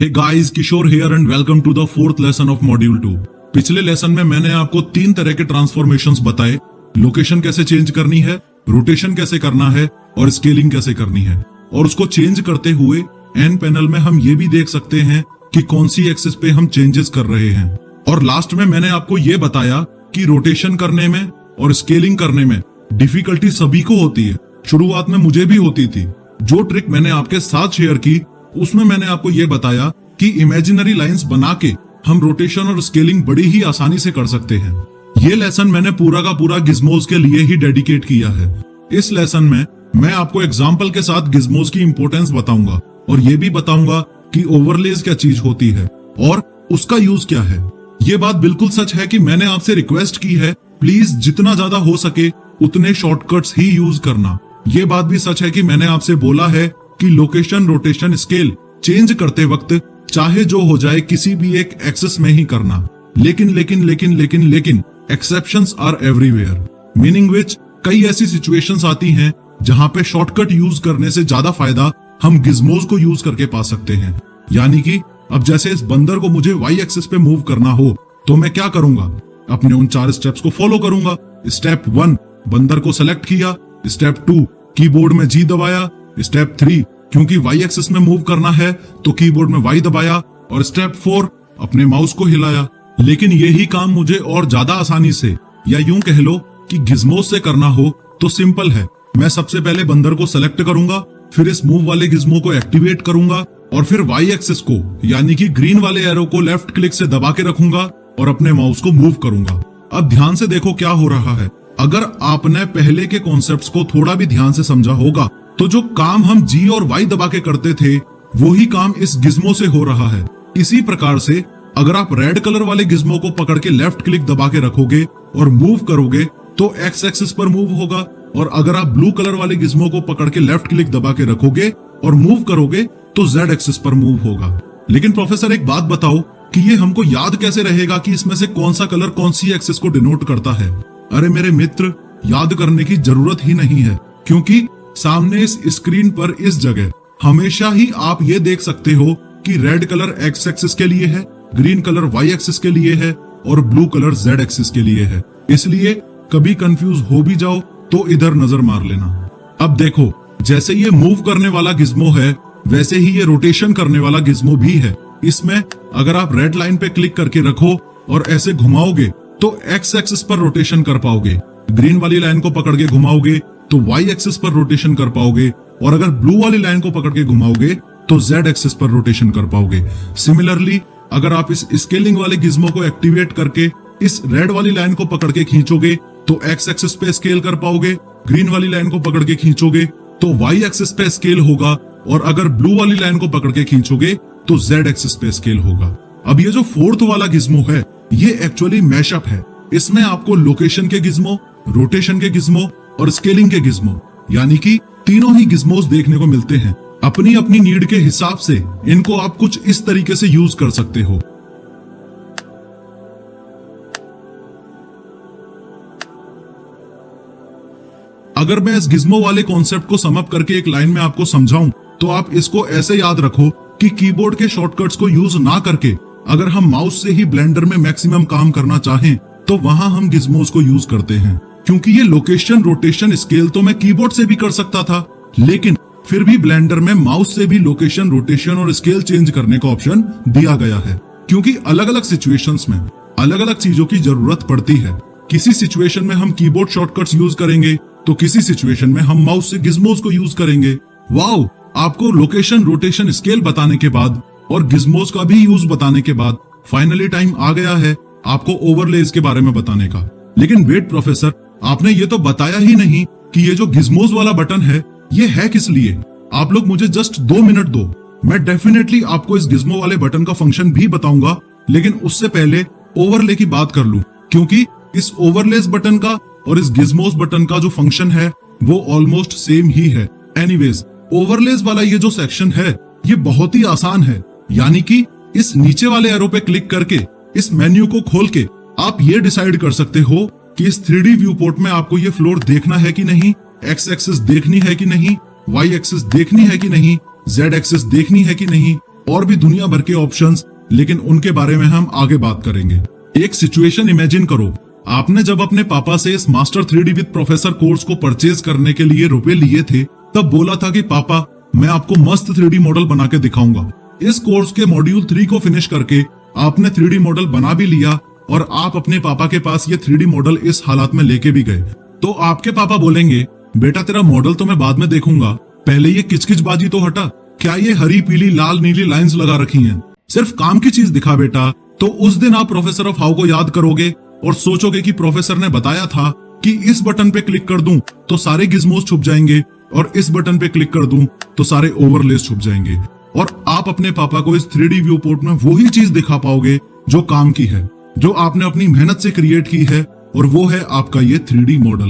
Hey guys, Kishore here and welcome to the fourth lesson of module 2। पिछले lesson में मैंने आपको 3 तरह के ट्रांसफॉर्मेशंस बताए। लोकेशन कैसे चेंज करनी है, रोटेशन कैसे करना है और स्केलिंग कैसे करनी है। और उसको चेंज करते हुए एन पैनल में हम ये भी देख सकते हैं कि कौन सी एक्सिस पे हम चेंजेस कर रहे हैं। और लास्ट में मैंने आपको ये बताया कि रोटेशन करने में और स्केलिंग करने में डिफिकल्टी सभी को होती है। शुरुआत में मुझे भी होती थी। जो ट्रिक मैंने आपके साथ शेयर की उसमें मैंने आपको ये बताया कि इमेजिनरी लाइंस बना के हम रोटेशन और स्केलिंग बड़ी ही आसानी से कर सकते हैं। ये लेसन मैंने पूरा का पूरा गिज्मोस के लिए ही डेडिकेट किया है। इस लेसन में मैं आपको एग्जाम्पल के साथ गिज्मोस की इंपॉर्टेंस बताऊंगा और ये भी बताऊंगा कि ओवरलेज क्या चीज होती है और उसका यूज क्या है। ये बात बिल्कुल सच है कि मैंने आपसे रिक्वेस्ट की है, प्लीज जितना ज्यादा हो सके उतने शॉर्टकट्स ही यूज करना। ये बात भी सच है कि मैंने आपसे बोला है कि लोकेशन, रोटेशन, स्केल चेंज करते वक्त चाहे जो हो जाए किसी भी एक एक्सेस में ही करना। लेकिन लेकिन लेकिन लेकिन लेकिन exceptions are everywhere, meaning which कई ऐसी सिचुएशंस आती हैं जहां पे शॉर्टकट यूज करने से ज्यादा फायदा हम गिज्मोस को यूज करके पा सकते हैं। यानी कि अब जैसे इस बंदर को मुझे वाई एक्सिस पे मूव करना हो तो मैं क्या करूंगा, अपने उन 4 स्टेप्स को फॉलो करूंगा। स्टेप 1 बंदर को सेलेक्ट किया, स्टेप 2 कीबोर्ड में जी दबाया, स्टेप 3 क्योंकि वाई एक्सिस में मूव करना है तो कीबोर्ड में वाई दबाया और स्टेप 4 अपने माउस को हिलाया। लेकिन यही काम मुझे और ज्यादा आसानी से या यूं कह लो कि गिज्मोस से करना हो तो सिंपल है। मैं सबसे पहले बंदर को सेलेक्ट करूंगा, फिर इस मूव वाले गिज्मो को एक्टिवेट करूंगा और फिर वाई एक्सिस को यानी कि ग्रीन वाले एरो को लेफ्ट क्लिक से दबा के रखूंगा और अपने माउस को मूव करूंगा। अब ध्यान से देखो क्या हो रहा है। अगर आपने पहले के कॉन्सेप्ट्स को थोड़ा भी ध्यान से समझा होगा तो जो काम हम जी और वाई दबा के करते थे वो ही काम इस गिज्मो से हो रहा है। इसी प्रकार से अगर आप रेड कलर वाले गिज्मो को पकड़ के लेफ्ट क्लिक दबा के रखोगे और मूव करोगे तो एक्स एक्सिस पर मूव होगा, और अगर आप ब्लू कलर वाले गिज्मो को पकड़ के लेफ्ट क्लिक दबा के रखोगे और मूव करोगे तो जेड एक्सिस पर मूव होगा। लेकिन प्रोफेसर एक बात बताओ कि ये हमको याद कैसे रहेगा कि इसमें से कौन सा कलर कौन सी एक्सिस को डिनोट करता है। अरे मेरे मित्र, याद करने की जरूरत ही नहीं है, क्योंकि सामने इस स्क्रीन पर इस जगह हमेशा ही आप ये देख सकते हो कि रेड कलर एक्स एक्सिस के लिए है, ग्रीन कलर वाई एक्सिस के लिए है और ब्लू कलर जेड एक्सिस के लिए है। इसलिए कभी कंफ्यूज हो भी जाओ तो इधर नजर मार लेना। अब देखो, जैसे ये मूव करने वाला गिज्मो है वैसे ही ये रोटेशन करने वाला गिज्मो भी है। इसमें अगर आप रेड लाइन पे क्लिक करके रखो और ऐसे घुमाओगे तो एक्स एक्सिस पर रोटेशन कर पाओगे, ग्रीन वाली लाइन को पकड़ के घुमाओगे तो वाई एक्सिस पर रोटेशन कर पाओगे, और अगर ब्लू वाली लाइन को पकड़ के घुमाओगे तो जेड एक्सिस पर रोटेशन कर पाओगे। सिमिलरली अगर आप इस स्केलिंग वाले गिज्मो को एक्टिवेट करके इस रेड वाली लाइन को पकड़ के खींचोगे तो एक्स एक्सिस पे स्केल कर पाओगे, ग्रीन वाली लाइन को पकड़ के खींचोगे तो वाई एक्सिस पे स्केल होगा, और अगर ब्लू वाली लाइन को पकड़ के खींचोगे तो जेड एक्सिस पे स्केल होगा। अब ये जो फोर्थ वाला गिज्मो है ये एक्चुअली मैशअप है। इसमें आपको लोकेशन के गिज्मो, रोटेशन के गिज्मो और स्केलिंग के गिज्मो यानी कि तीनों ही गिज्मोस देखने को मिलते हैं। अपनी अपनी नीड के हिसाब से इनको आप कुछ इस तरीके से यूज कर सकते हो। अगर मैं इस गिज्मो वाले कॉन्सेप्ट को सम अप करके एक लाइन में आपको समझाऊं तो आप इसको ऐसे याद रखो कि कीबोर्ड के शॉर्टकट्स को यूज ना करके अगर हम माउस से ही ब्लेंडर में मैक्सिमम काम करना चाहें तो वहां हम गिज्मोस को यूज करते हैं। क्योंकि ये लोकेशन, रोटेशन, स्केल तो मैं कीबोर्ड से भी कर सकता था, लेकिन फिर भी ब्लेंडर में माउस से भी लोकेशन, रोटेशन और स्केल चेंज करने का ऑप्शन दिया गया है। क्योंकि अलग अलग सिचुएशंस में अलग अलग चीजों की जरूरत पड़ती है। किसी सिचुएशन में हम कीबोर्ड शॉर्टकट्स यूज करेंगे तो किसी सिचुएशन में हम माउस से गिज्मोस को यूज करेंगे। वाओ, आपको लोकेशन, रोटेशन, स्केल बताने के बाद और गिज्मोस का भी यूज बताने के बाद फाइनली टाइम आ गया है आपको ओवरलेज के बारे में बताने का। लेकिन वेट प्रोफेसर, आपने ये तो बताया ही नहीं कि ये जो गिज्मोस वाला बटन है ये है किस लिए। आप लोग मुझे जस्ट 2 मिनट दो, मैं डेफिनेटली आपको इस गिज्मो वाले बटन का फंक्शन भी बताऊंगा। लेकिन उससे पहले ओवरले की बात कर लूं, क्योंकि इस ओवरलेस बटन का और इस गिज्मोस बटन का जो फंक्शन है वो ऑलमोस्ट सेम ही है। एनीवेज, ओवरलेस वाला ये जो सेक्शन है ये बहुत ही आसान है। यानी कि इस नीचे वाले एरो पे क्लिक करके इस मेन्यू को खोल के आप ये डिसाइड कर सकते हो कि इस 3D व्यू पोर्ट में आपको ये फ्लोर देखना है कि नहीं, एक्स एक्सिस देखनी है कि नहीं, वाई एक्सिस देखनी है कि नहीं, जेड एक्सिस देखनी है कि नहीं, और भी दुनिया भर के ऑप्शंस, लेकिन उनके बारे में हम आगे बात करेंगे। एक सिचुएशन इमेजिन करो, आपने जब अपने पापा से इस master 3D with professor course को परचेज करने के लिए रुपए लिए थे, तब बोला था कि पापा मैं आपको मस्त 3D मॉडल बना के दिखाऊंगा। इस कोर्स के मॉड्यूल 3 को फिनिश करके आपने 3D मॉडल बना भी लिया और आप अपने पापा के पास ये 3D मॉडल इस हालात में लेके भी गए, तो आपके पापा बोलेंगे बेटा तेरा मॉडल तो मैं बाद में देखूंगा, पहले ये किचकिचबाजी तो हटा, क्या ये हरी पीली लाल नीली लाइंस लगा रखी हैं, सिर्फ काम की चीज दिखा बेटा। तो उस दिन आप प्रोफेसर ऑफ हाउ को याद करोगे और सोचोगे कि प्रोफेसर ने बताया था कि इस बटन पे क्लिक कर दूं तो सारे गिज्मोस छुप जाएंगे और इस बटन पे क्लिक कर दूं तो सारे ओवरलेस छुप जाएंगे, और आप अपने पापा को इस 3D व्यू पोर्ट में वही चीज दिखा पाओगे जो काम की है, जो आपने अपनी मेहनत से क्रिएट की है, और वो है आपका ये 3D मॉडल।